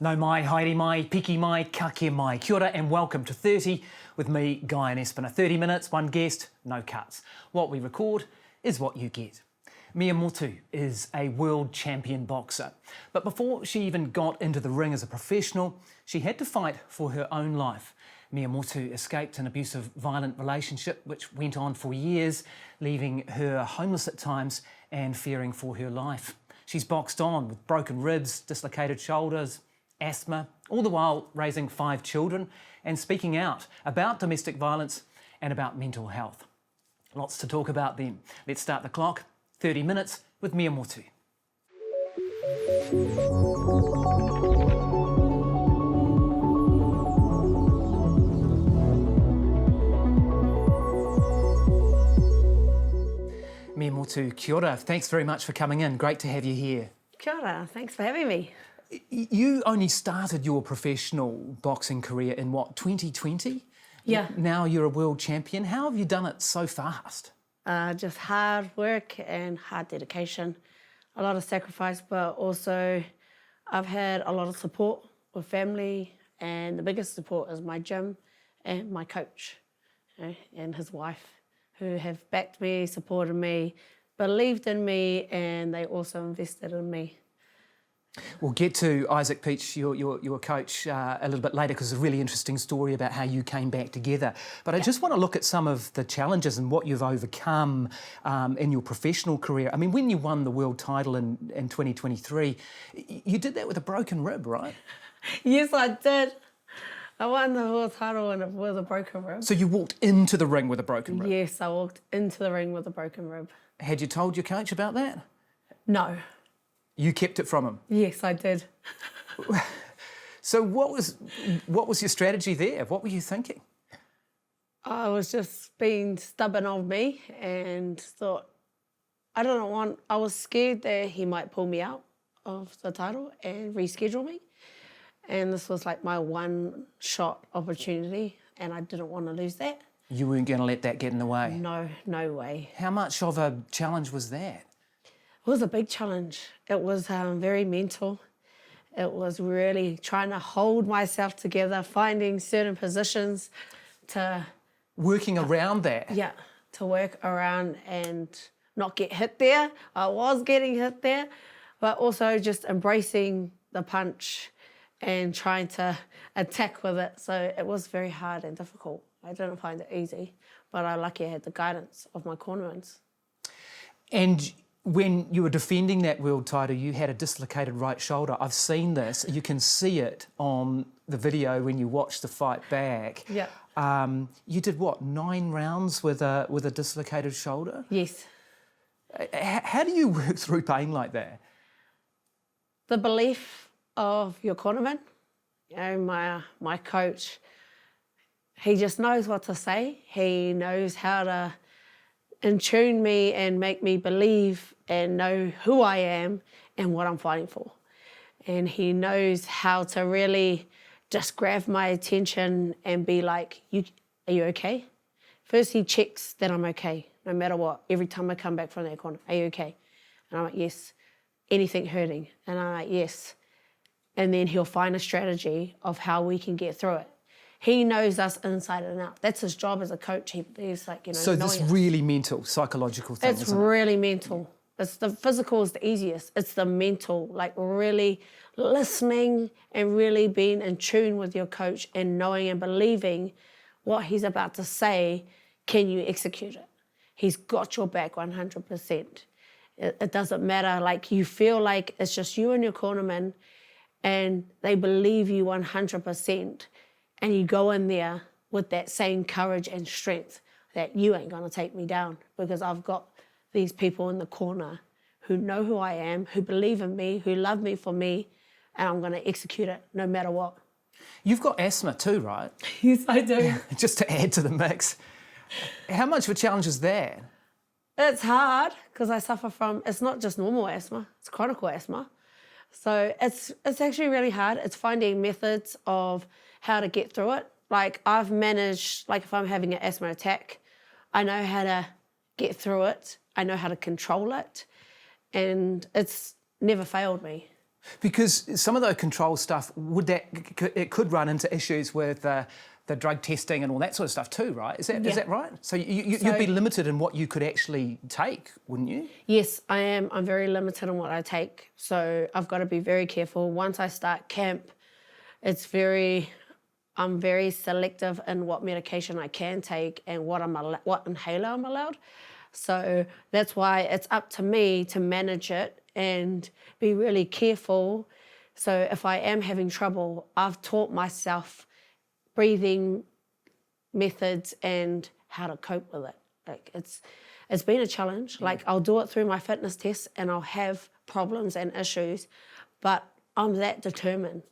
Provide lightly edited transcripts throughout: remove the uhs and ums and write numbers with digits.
No mai, haere mai, piki mai, kake mai. Kia ora and welcome to 30 with me, Guyon Espiner. 30 minutes, one guest, no cuts. What we record is what you get. Mea Motu is a world champion boxer. But before she even got into the ring as a professional, she had to fight for her own life. Mea Motu escaped an abusive, violent relationship which went on for years, leaving her homeless at times and fearing for her life. She's boxed on with broken ribs, dislocated shoulders, asthma, all the while raising 5 children and speaking out about domestic violence and about mental health. Lots to talk about then. Let's start the clock. 30 minutes with Mea Motu. Mea Motu, kia ora. Thanks very much for coming in. Great to have you here. Kia ora, thanks for having me. You only started your professional boxing career in what, 2020? Yeah. Now you're a world champion. How have you done it so fast? Just hard work and hard dedication, a lot of sacrifice, but also I've had a lot of support with family, and the biggest support is my gym and my coach, and his wife, who have backed me, supported me, believed in me, and they also invested in me. We'll get to Isaac Peach, your coach, a little bit later, because it's a really interesting story about how you came back together. But I just want to look at some of the challenges and what you've overcome in your professional career. I mean, when you won the world title in 2023, you did that with a broken rib, right? Yes, I did. I won the world title with a broken rib. So you walked into the ring with a broken rib? Yes, I walked into the ring with a broken rib. Had you told your coach about that? No. You kept it from him? Yes, I did. So what was your strategy there? What were you thinking? I was just being stubborn of me and thought, I was scared that he might pull me out of the title and reschedule me. And this was like my one shot opportunity and I didn't want to lose that. You weren't going to let that get in the way? No, no way. How much of a challenge was that? It was a big challenge. It was very mental. It was really trying to hold myself together, finding certain positions to... Working around that? Yeah, to work around and not get hit there. I was getting hit there, but also just embracing the punch and trying to attack with it. So it was very hard and difficult. I didn't find it easy, but I'm lucky I had the guidance of my cornermans. And when you were defending that world title, you had a dislocated right shoulder. I've seen this. You can see it on the video when you watch the fight back. Yeah. You did what, 9 rounds with a dislocated shoulder? Yes. How do you work through pain like that? The belief of your cornerman, my coach, he just knows what to say. He knows how to tune me and make me believe and know who I am and what I'm fighting for. And he knows how to really just grab my attention and be like, are you okay? First he checks that I'm okay, no matter what. Every time I come back from that corner, are you okay? And I'm like, yes. Anything hurting? And I'm like, yes. And then he'll find a strategy of how we can get through it. He knows us inside and out. That's his job as a coach. He's like, So this really mental, psychological thing, It's really mental. It's the physical is the easiest. It's the mental, like really listening and really being in tune with your coach and knowing and believing what he's about to say. Can you execute it? He's got your back 100%. It doesn't matter. Like you feel like it's just you and your cornerman and they believe you 100%. And you go in there with that same courage and strength that you ain't gonna take me down because I've got these people in the corner who know who I am, who believe in me, who love me for me, and I'm gonna execute it no matter what. You've got asthma too, right? Yes, I do. Just to add to the mix. How much of a challenge is that? It's hard because I suffer from, it's not just normal asthma, it's chronic asthma. So it's actually really hard. It's finding methods of how to get through it. Like I've managed, like if I'm having an asthma attack, I know how to get through it. I know how to control it. And it's never failed me. Because some of the control stuff, it could run into issues with the drug testing and all that sort of stuff too, right? Is that right? So you'd be limited in what you could actually take, wouldn't you? Yes, I am. I'm very limited in what I take. So I've got to be very careful. Once I start camp, I'm very selective in what medication I can take and what inhaler I'm allowed. So that's why it's up to me to manage it and be really careful. So if I am having trouble, I've taught myself breathing methods and how to cope with it. Like it's been a challenge. Like I'll do it through my fitness tests and I'll have problems and issues, but I'm that determined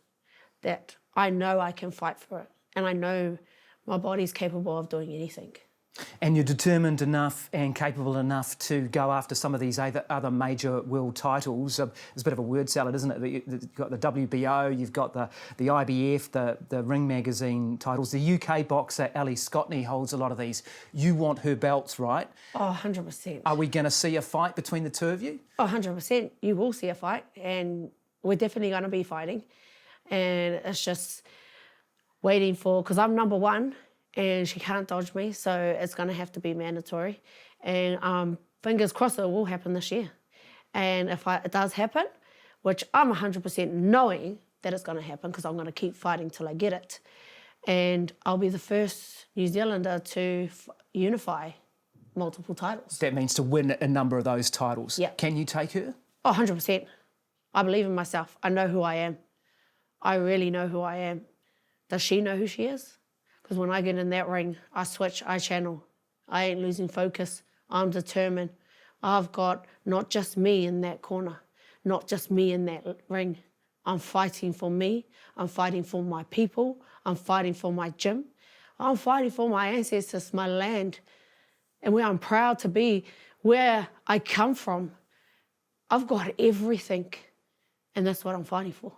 that I know I can fight for it and I know my body's capable of doing anything. And you're determined enough and capable enough to go after some of these other major world titles. It's a bit of a word salad, isn't it? You've got the WBO, you've got the IBF, the Ring Magazine titles. The UK boxer Ali Scottney holds a lot of these. You want her belts, right? Oh, 100%. Are we going to see a fight between the two of you? Oh, 100%. You will see a fight and we're definitely going to be fighting. And it's just waiting for, because I'm number one, and she can't dodge me, so it's going to have to be mandatory. And fingers crossed it will happen this year. And if it does happen, which I'm 100% knowing that it's going to happen because I'm going to keep fighting till I get it, and I'll be the first New Zealander to unify multiple titles. That means to win a number of those titles. Yeah. Can you take her? Oh, 100%. I believe in myself. I know who I am. I really know who I am. Does she know who she is? Because when I get in that ring, I switch, I channel. I ain't losing focus. I'm determined. I've got not just me in that corner, not just me in that ring. I'm fighting for me. I'm fighting for my people. I'm fighting for my gym. I'm fighting for my ancestors, my land, and where I'm proud to be, where I come from. I've got everything, and that's what I'm fighting for.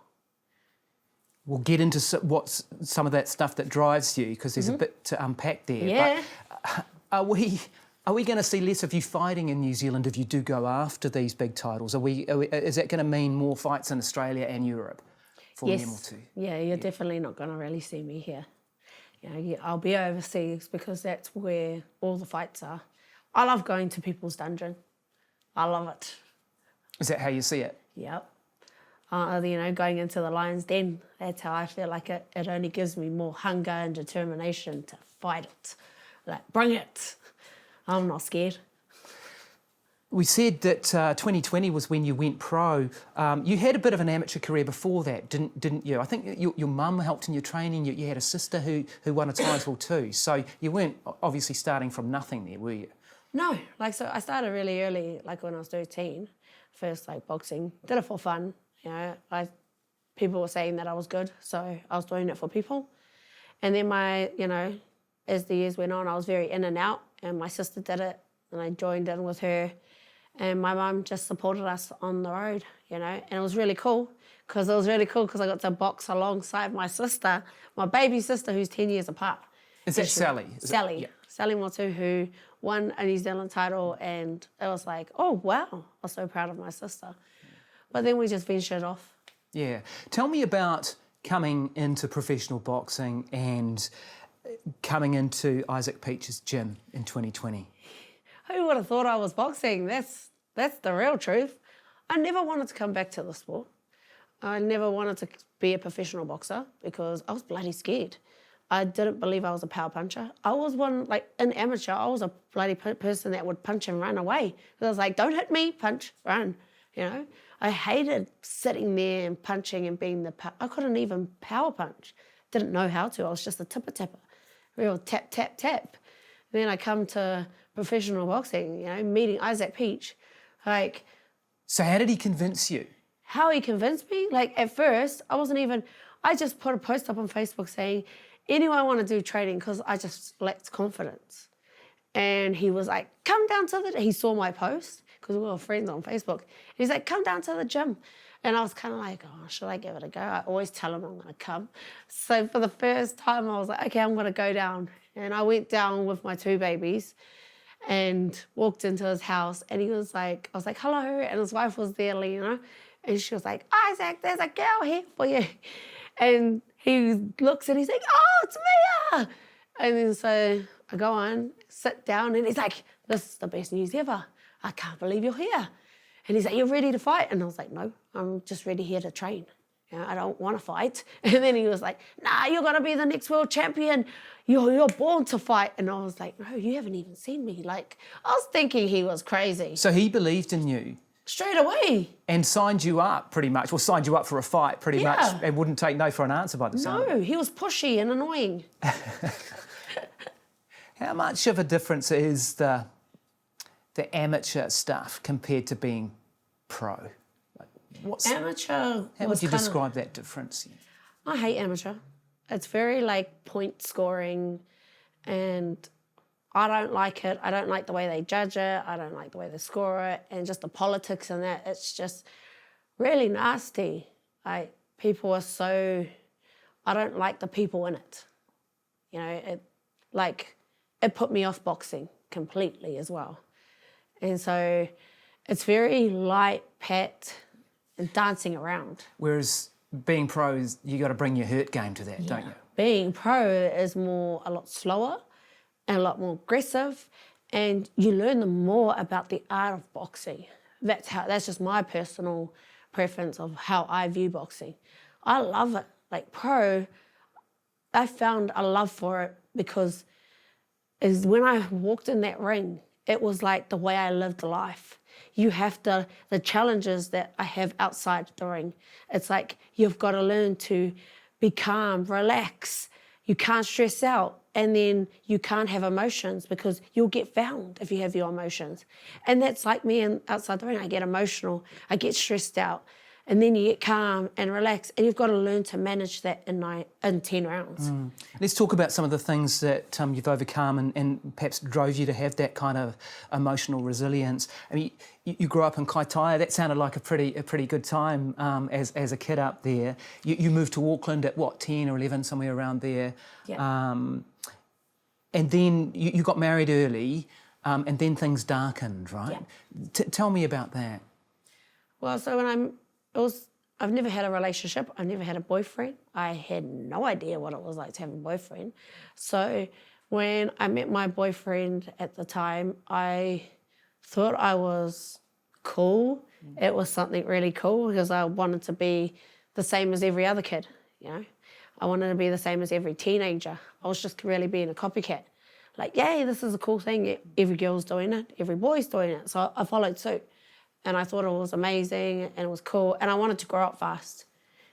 We'll get into what's some of that stuff that drives you, because there's a bit to unpack there. Yeah. But are we going to see less of you fighting in New Zealand if you do go after these big titles? Is that going to mean more fights in Australia and Europe for Mea Motu? Yeah, you're definitely not going to really see me here. I'll be overseas because that's where all the fights are. I love going to people's dungeon. I love it. Is that how you see it? Yep. Going into the lion's den, that's how I feel like it. It only gives me more hunger and determination to fight it. Like, bring it. I'm not scared. We said that 2020 was when you went pro. You had a bit of an amateur career before that, didn't you? I think your mum helped in your training. You had a sister who won a title too. So you weren't obviously starting from nothing there, were you? No, so I started really early, like when I was 13. First, boxing. Did it for fun. People were saying that I was good, so I was doing it for people. And then as the years went on, I was very in and out, and my sister did it, and I joined in with her. And my mum just supported us on the road, and it was really cool because I got to box alongside my sister, my baby sister, who's 10 years apart. Is that Sally? Sally Motu, who won a New Zealand title, and it was like, oh, wow, I was so proud of my sister. But then we just ventured off. Yeah. Tell me about coming into professional boxing and coming into Isaac Peach's gym in 2020. Who would have thought I was boxing? That's the real truth. I never wanted to come back to the sport. I never wanted to be a professional boxer because I was bloody scared. I didn't believe I was a power puncher. I was one, in amateur, I was a bloody person that would punch and run away. I was like, don't hit me, punch, run, I hated sitting there and punching and being I couldn't even power punch. Didn't know how to. I was just a tipper, real tap, tap, tap. And then I come to professional boxing, meeting Isaac Peach. So how did he convince you? How he convinced me? At first, I just put a post up on Facebook saying, anyone want to do training because I just lacked confidence. And he was like, come down to he saw my post because we were friends on Facebook. He's like, come down to the gym. And I was kind of like, oh, should I give it a go? I always tell him I'm going to come. So for the first time, I was like, okay, I'm going to go down. And I went down with my two babies and walked into his house. And he was like, I was like, hello. And his wife was there, And she was like, Isaac, there's a girl here for you. And he looks and he's like, oh, it's Mea. And then so I go on, sit down, and he's like, this is the best news ever. I can't believe you're here. And he's like, you're ready to fight? And I was like, no, I'm just ready here to train. You know, I don't want to fight. And then he was like, nah, you're going to be the next world champion. You're born to fight. And I was like, no, you haven't even seen me. Like, I was thinking he was crazy. So he believed in you? Straight away. And signed you up pretty much, or signed you up for a fight pretty much, and wouldn't take no for an answer by the sound. No, he was pushy and annoying. How much of a difference is the amateur stuff compared to being pro? Amateur. How would you describe that difference? I hate amateur. It's very like point scoring, and I don't like it. I don't like the way they judge it. I don't like the way they score it, and just the politics and that. It's just really nasty. People are so. I don't like the people in it. You know, it put me off boxing completely as well, and so it's very light, pat, and dancing around. Whereas being pros, you got to bring your hurt game to that, don't you? Being pro is a lot slower and a lot more aggressive, and you learn more about the art of boxing. That's just my personal preference of how I view boxing. I love it. Like pro, I found a love for it because when I walked in that ring, it was like the way I lived life. You have the challenges that I have outside the ring. It's like you've got to learn to be calm, relax. You can't stress out, and then you can't have emotions because you'll get found if you have your emotions. And that's like me outside the ring. I get emotional, I get stressed out, and then you get calm and relax, and you've got to learn to manage that in 10 rounds. Let's talk about some of the things that you've overcome and perhaps drove you to have that kind of emotional resilience. I mean, you grew up in Kaitaia. That sounded like a pretty good time as a kid up there. You moved to Auckland at, 10 or 11, somewhere around there. Yeah. And then you got married early, and then things darkened, right? Yeah. Tell me about that. Well, so I've never had a relationship. I've never had a boyfriend. I had no idea what it was like to have a boyfriend. So when I met my boyfriend at the time, I thought I was cool. It was something really cool because I wanted to be the same as every other kid, you know. I wanted to be the same as every teenager. I was just really being a copycat. Like, yay, this is a cool thing. Every girl's doing it. Every boy's doing it. So I followed suit. And I thought it was amazing and it was cool. And I wanted to grow up fast,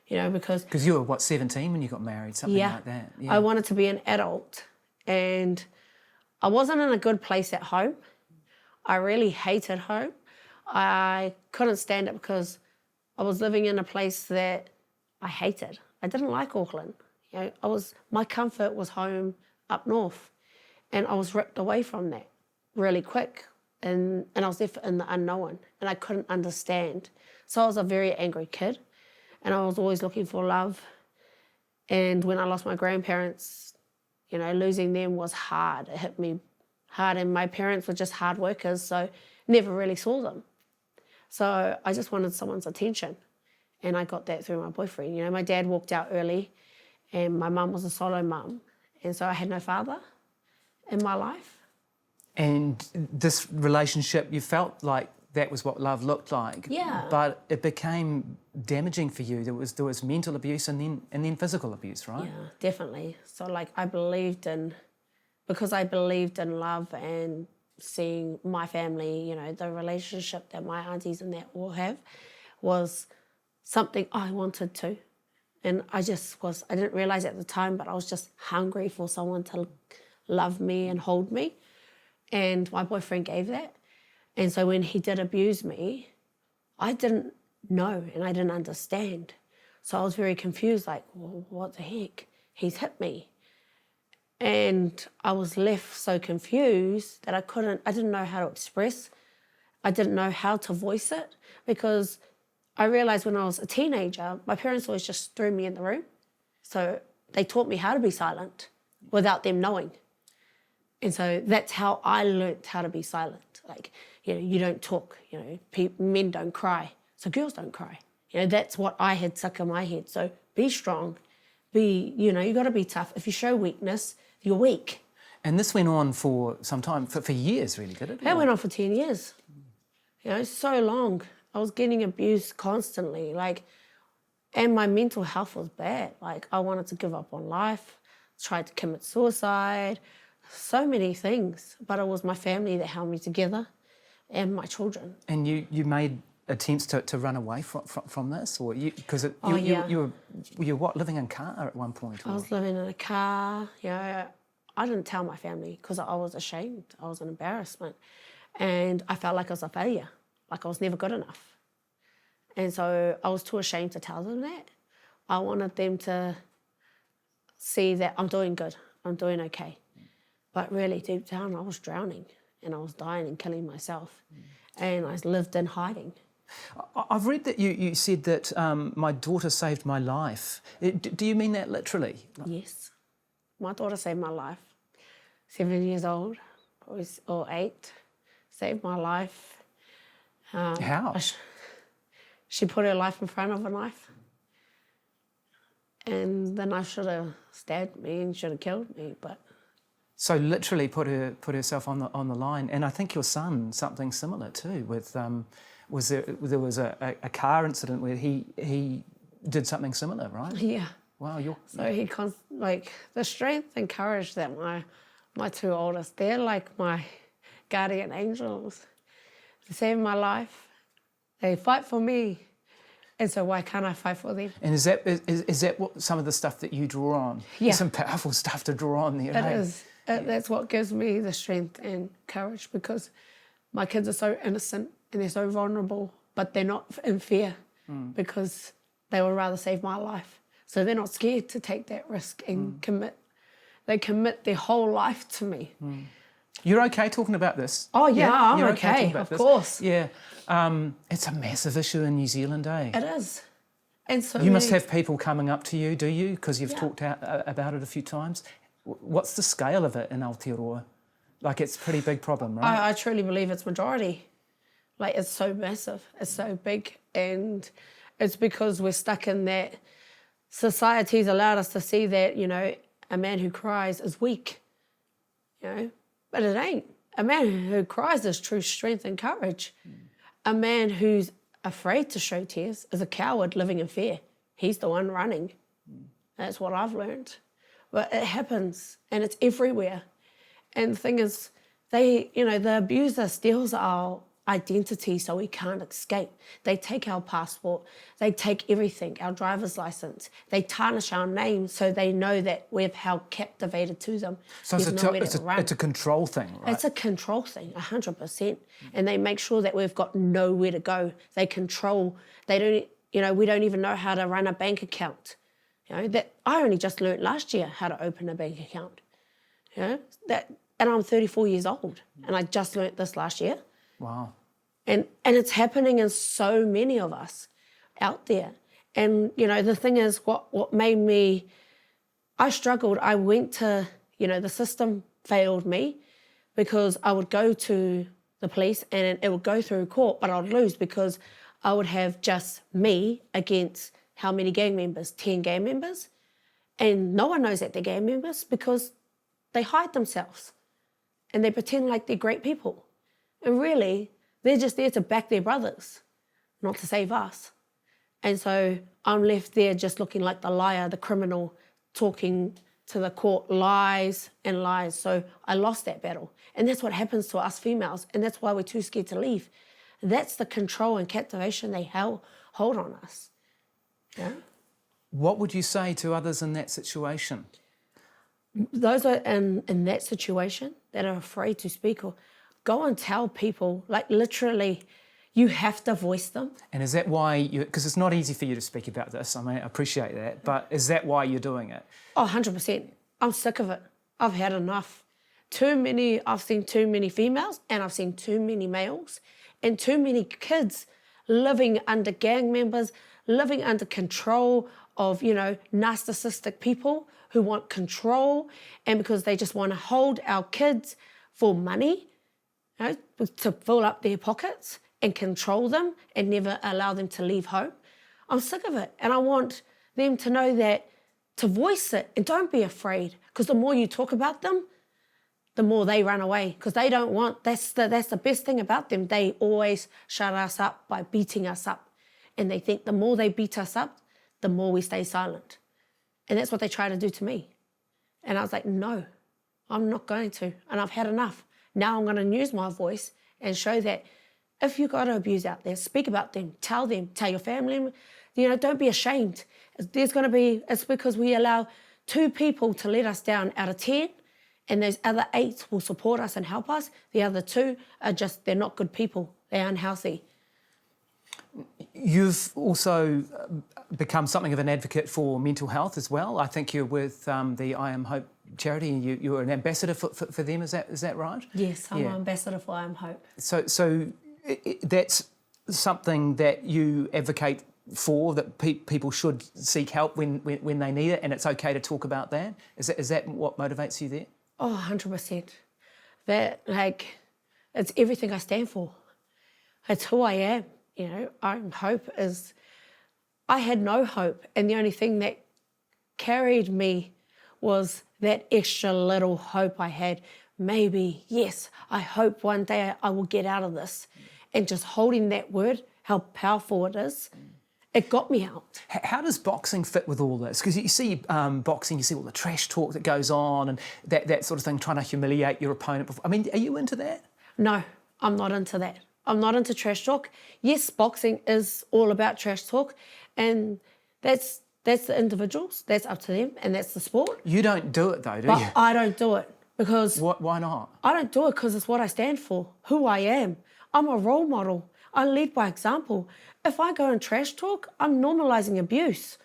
you know, because... Because you were, 17 when you got married, something like that? Yeah, I wanted to be an adult. And I wasn't in a good place at home. I really hated home. I couldn't stand it because I was living in a place that I hated. I didn't like Auckland. You know, my comfort was home up north. And I was ripped away from that really quick. And I was there in the unknown, and I couldn't understand. So I was a very angry kid, and I was always looking for love. And when I lost my grandparents, you know, losing them was hard. It hit me hard, and my parents were just hard workers, so never really saw them. So I just wanted someone's attention, and I got that through my boyfriend. You know, my dad walked out early, and my mum was a solo mum, and so I had no father in my life. And this relationship, you felt like that was what love looked like. Yeah. But it became damaging for you. There was mental abuse and then physical abuse, right? Yeah, definitely. So like because I believed in love and seeing my family, you know, the relationship that my aunties and that all have was something I wanted to. And I didn't realise at the time, but I was just hungry for someone to love me and hold me. And my boyfriend gave that. And so when he did abuse me, I didn't know and I didn't understand. So I was very confused, like, well, what the heck? He's hit me. And I was left so confused that I didn't know how to express. I didn't know how to voice it because I realised when I was a teenager, my parents always just threw me in the room. So they taught me how to be silent without them knowing. And so that's how I learnt how to be silent. Like, you know, you don't talk, you know, men don't cry, so girls don't cry. You know, that's what I had stuck in my head. So be strong, you got to be tough. If you show weakness, you're weak. And this went on for some time, for years really, did it? That went on for 10 years. You know, so long. I was getting abused constantly, and my mental health was bad. Like, I wanted to give up on life, tried to commit suicide, so many things. But it was my family that held me together and my children. And you made attempts to run away from this? Or because you were what, living in a car at one point? I was living in a car. You know, I didn't tell my family because I was ashamed. I was an embarrassment. And I felt like I was a failure, like I was never good enough. And so I was too ashamed to tell them that. I wanted them to see that I'm doing good, I'm doing okay. But really, deep down, I was drowning and I was dying and killing myself. And I lived in hiding. I've read that you said that my daughter saved my life. Do you mean that literally? Yes. My daughter saved my life. 7 years old, or 8, saved my life. How? She put her life in front of a knife. And the knife should have stabbed me and should have killed me, but... So literally put herself on the line. And I think your son, something similar too, with... there was a car incident where he did something similar, right? Yeah. Wow, So the strength and courage that my two oldest, they're like my guardian angels. They saved my life. They fight for me. And so why can't I fight for them? And is that what some of the stuff that you draw on? Yeah. There's some powerful stuff to draw on there. It is. That's what gives me the strength and courage, because my kids are so innocent and they're so vulnerable, but they're not in fear because they would rather save my life. So they're not scared to take that risk and commit. They commit their whole life to me. You're okay talking about this? Oh, yeah, I'm you're okay, talking about of this? course. Yeah. It's a massive issue in New Zealand, eh? It is. And so you must have people coming up to you, do you? Because you've Yeah. talked about it a few times. What's the scale of it in Aotearoa? Like, it's a pretty big problem, right? I truly believe it's majority. Like, it's so massive, it's so big, and it's because we're stuck in that society's allowed us to see that, you know, a man who cries is weak, you know, but it ain't. A man who cries is true strength and courage. A man who's afraid to show tears is a coward living in fear. He's the one running. That's what I've learned. But it happens, and it's everywhere. And the thing is, the abuser steals our identity so we can't escape. They take our passport, they take everything, our driver's license. They tarnish our name so they know that we've held captivated to them. So it's a control thing, right? It's a control thing, 100%. And they make sure that we've got nowhere to go. They control, we don't even know how to run a bank account. You know, that I only just learnt last year how to open a bank account. You know, and I'm 34 years old, and I just learnt this last year. Wow. And it's happening in so many of us out there. And, you know, the thing is, what made me, I struggled. I went to, the system failed me because I would go to the police and it would go through court, but I'd lose because I would have just me against how many gang members? 10 gang members. And no one knows that they're gang members because they hide themselves and they pretend like they're great people. And really, they're just there to back their brothers, not to save us. And so I'm left there just looking like the liar, the criminal, talking to the court lies and lies. So I lost that battle. And that's what happens to us females. And that's why we're too scared to leave. That's the control and captivation they hold on us. Yeah. What would you say to others in that situation? Those are in that situation that are afraid to speak, or go and tell people, like literally, you have to voice them. And is that why because it's not easy for you to speak about this, I mean, I appreciate that, but is that why you're doing it? Oh, 100%. I'm sick of it. I've had enough. I've seen too many females and I've seen too many males and too many kids living under gang members, living under control of, narcissistic people who want control, and because they just want to hold our kids for money, to fill up their pockets and control them and never allow them to leave home. I'm sick of it. And I want them to know that, to voice it, and don't be afraid, because the more you talk about them, the more they run away, because they don't want, that's the best thing about them. They always shut us up by beating us up. And they think the more they beat us up, the more we stay silent. And that's what they try to do to me. And I was like, no, I'm not going to. And I've had enough. Now I'm going to use my voice and show that if you've got abuse out there, speak about them, tell your family, don't be ashamed. It's because we allow 2 people to let us down out of 10, and those other 8 will support us and help us. The other 2 are they're not good people. They're unhealthy. You've also become something of an advocate for mental health as well. I think you're with the I Am Hope charity, and you're an ambassador for them. Is that right? Yes, I'm an ambassador for I Am Hope. So that's something that you advocate for, that people should seek help when they need it, and it's okay to talk about that. Is that what motivates you there? Oh, 100%. That, it's everything I stand for. It's who I am. I Am Hope is, I had no hope, and the only thing that carried me was that extra little hope I had. Maybe, yes, I hope one day I will get out of this. And just holding that word, how powerful it is, it got me out. How does boxing fit with all this? Because you see boxing, you see all the trash talk that goes on and that sort of thing, trying to humiliate your opponent. I mean, are you into that? No, I'm not into that. I'm not into trash talk. Yes, boxing is all about trash talk, and that's the individuals. That's up to them, and that's the sport. You don't do it though, do you? I don't do it because... Why not? I don't do it because it's what I stand for, who I am. I'm a role model. I lead by example. If I go and trash talk, I'm normalising abuse.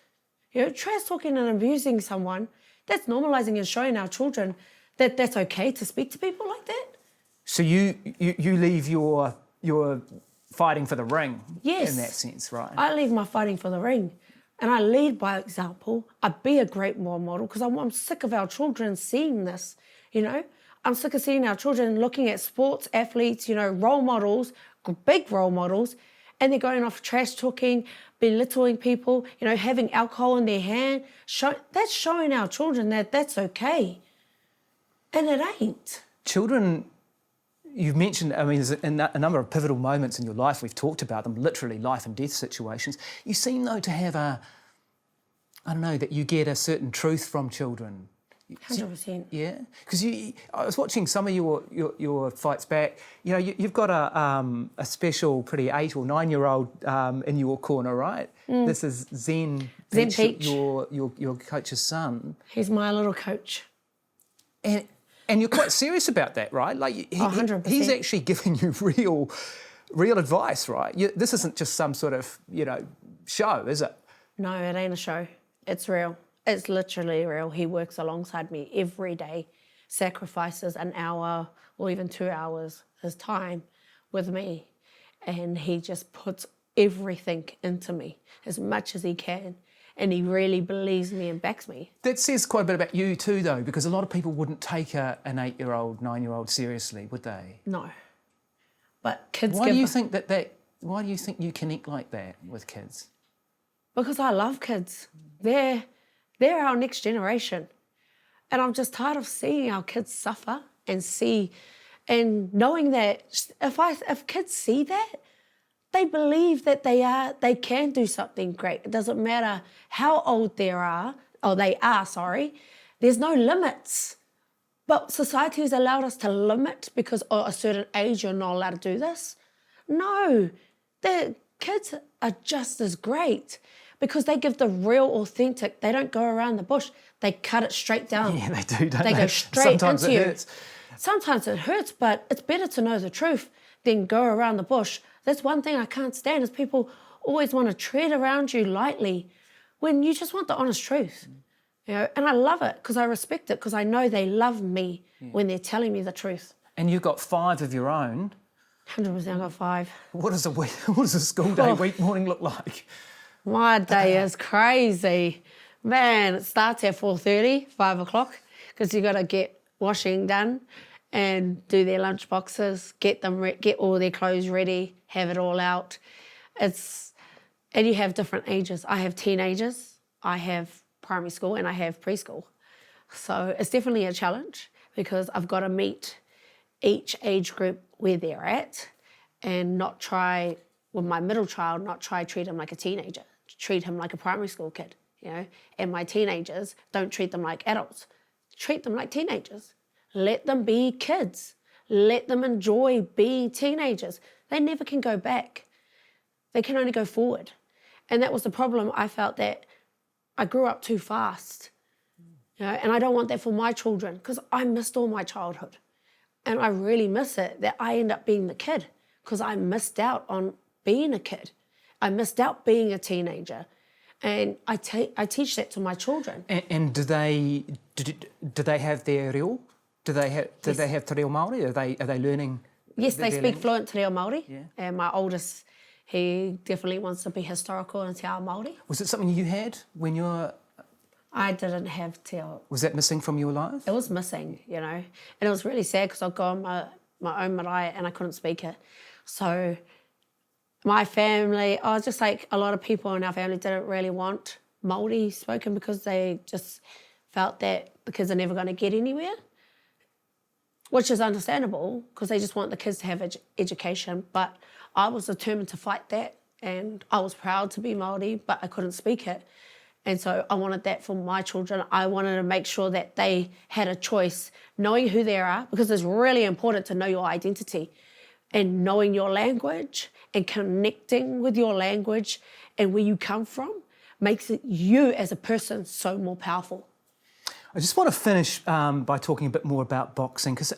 Trash talking and abusing someone, that's normalising and showing our children that that's okay to speak to people like that. So you leave your fighting for the ring, yes, in that sense, right? I leave my fighting for the ring, and I lead by example. I be a great role model because I'm sick of our children seeing this, I'm sick of seeing our children looking at sports athletes, role models, big role models, and they're going off trash talking, belittling people, having alcohol in their hand. That's showing our children that that's okay. And it ain't. Children, you've mentioned, there's a number of pivotal moments in your life. We've talked about them, literally life and death situations. You seem, though, to have that you get a certain truth from children. 100%. Yeah, because I was watching some of your fights back. You've got a special, pretty 8 or 9-year-old in your corner, right? This is Zen Peach, your coach's son. He's my little coach. And you're quite serious about that, right? 100%. He's actually giving you real advice, right? This isn't just some sort of show, is it? No, it ain't a show. It's real. It's literally real. He works alongside me every day, sacrifices an hour or even 2 hours his time with me, and he just puts everything into me as much as he can, and he really believes me and backs me. That says quite a bit about you too, though, because a lot of people wouldn't take an 8-year-old, 9-year-old seriously, would they? No. But kids Why do you think why do you think you connect like that with kids? Because I love kids. They're our next generation. And I'm just tired of seeing our kids suffer and knowing that if kids see that, they believe that they can do something great. It doesn't matter how old they are, there's no limits. But society has allowed us to limit because at a certain age you're not allowed to do this. No, the kids are just as great. Because they give the real authentic, they don't go around the bush, they cut it straight down. Yeah, they do, don't they? They go straight Sometimes into you. Sometimes it hurts. Sometimes it hurts, but it's better to know the truth than go around the bush. That's one thing I can't stand is people always want to tread around you lightly when you just want the honest truth. And I love it because I respect it because I know they love me when they're telling me the truth. And you've got 5 of your own. 100% I've got 5. What does a school day, week morning look like? My day is crazy. Man, it starts at 4:30, 5 o'clock, because you got to get washing done and do their lunch boxes, get all their clothes ready, have it all out. It's And you have different ages. I have teenagers, I have primary school, and I have preschool. So it's definitely a challenge because I've got to meet each age group where they're at and not try, with my middle child, not try to treat him like a teenager, treat him like a primary school kid, you know. And my teenagers, don't treat them like adults, treat them like teenagers. Let them be kids. Let them enjoy being teenagers. They never can go back. They can only go forward. And that was the problem. I felt that I grew up too fast, you know, and I don't want that for my children because I missed all my childhood. And I really miss it, that I end up being the kid because I missed out on being a kid. I missed out being a teenager. And I teach that to my children. And do they have their reo? Do they have te reo Māori? Are they learning? Yes, they speak language? fluent te reo Māori. Yeah. And my oldest, he definitely wants to be historical in te ao Māori. Was it something you had when you were... I didn't have te ao. Was that missing from your life? It was missing, you know. And it was really sad because I'd go on my own marae and I couldn't speak it. So my family, just like a lot of people in our family didn't really want Māori spoken because they just felt that the kids are never going to get anywhere, which is understandable because they just want the kids to have education. But I was determined to fight that, and I was proud to be Māori, but I couldn't speak it. And so I wanted that for my children. I wanted to make sure that they had a choice, knowing who they are, because it's really important to know your identity and knowing your language and connecting with your language and where you come from makes it you as a person so more powerful. I just want to finish by talking a bit more about boxing because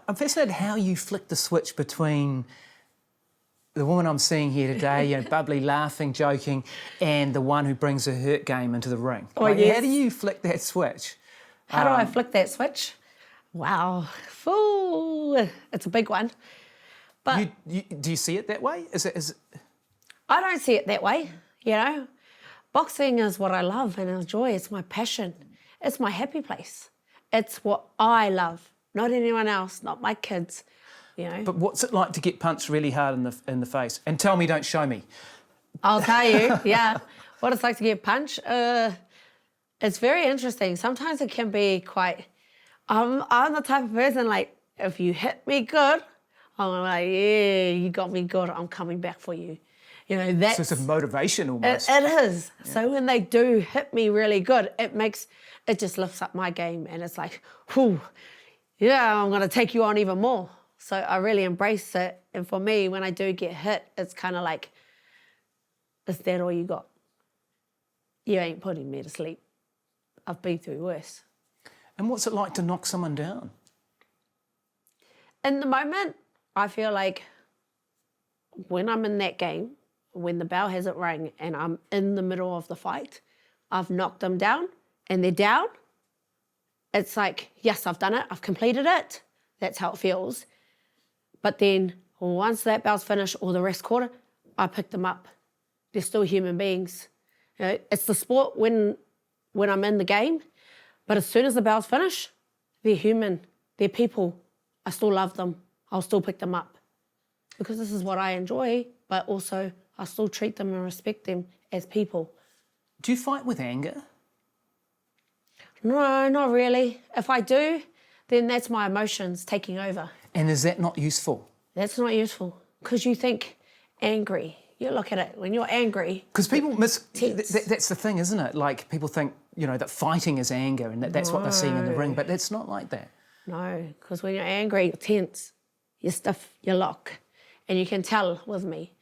I'm fascinated how you flicked the switch between the woman I'm seeing here today, you know, bubbly, laughing, joking, and the one who brings a hurt game into the ring. Oh, yes. How do you flick that switch? How do I flick that switch? Wow. Ooh, it's a big one. But Do you see it that way? Is it... I don't see it that way, you know. Boxing is what I love and enjoy. It's my passion. It's my happy place. It's what I love, not anyone else, not my kids, you know. But what's it like to get punched really hard in the face? And tell me, don't show me. I'll tell you, yeah, what it's like to get punched. It's very interesting. Sometimes it can be quite... I'm the type of person, like, if you hit me good, I'm like, yeah, you got me good, I'm coming back for you. You know, that's... So it's a motivation almost. It is. Yeah. So when they do hit me really good, it just lifts up my game and it's like, whew, yeah, I'm going to take you on even more. So I really embrace it. And for me, when I do get hit, it's kind of like, is that all you got? You ain't putting me to sleep. I've been through worse. And what's it like to knock someone down? In the moment, I feel like when I'm in that game, when the bell hasn't rang and I'm in the middle of the fight, I've knocked them down and they're down. It's like, yes, I've done it. I've completed it. That's how it feels. But then once that bell's finished or the rest quarter, I pick them up. They're still human beings. You know, it's the sport when I'm in the game, but as soon as the bell's finished, they're human. They're people. I still love them. I'll still pick them up because this is what I enjoy, but also I still treat them and respect them as people. Do you fight with anger? No, not really. If I do, then that's my emotions taking over. And is that not useful? That's not useful because you think angry. You look at it, when you're angry... Because people that's the thing, isn't it? Like, people think, you know, that fighting is anger and that's what they're seeing in the ring, but it's not like that. No, because when you're angry, you're tense, you're stiff, you lock. And you can tell with me.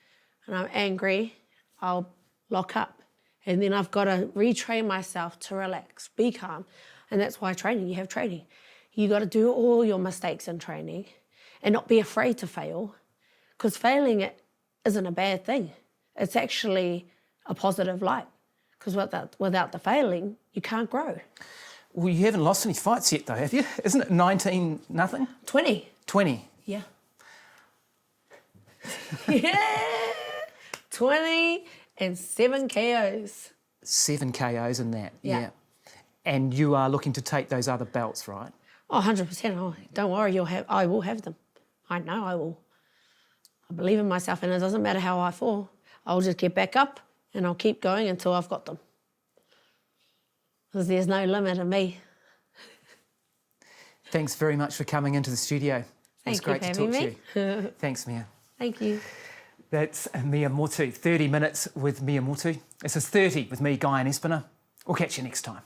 And I'm angry, I'll lock up. And then I've got to retrain myself to relax, be calm. And that's why you have training. You got to do all your mistakes in training and not be afraid to fail. Because failing it isn't a bad thing. It's actually a positive light. Because without the failing, you can't grow. Well, you haven't lost any fights yet, though, have you? Isn't it 19-0? 20. 20? Yeah. Yeah. 20 and 7 KOs. 7 KOs in that, Yeah. And you are looking to take those other belts, right? Oh, 100%. Oh, don't worry, I will have them. I know I will. I believe in myself, and it doesn't matter how I fall. I'll just get back up and I'll keep going until I've got them. Because there's no limit in me. Thanks very much for coming into the studio. It's great to talk to you. Thanks, Mea. Thank you. That's Mea Motu. 30 minutes with Mea Motu. This is 30 with me, Guyon Espiner. We'll catch you next time.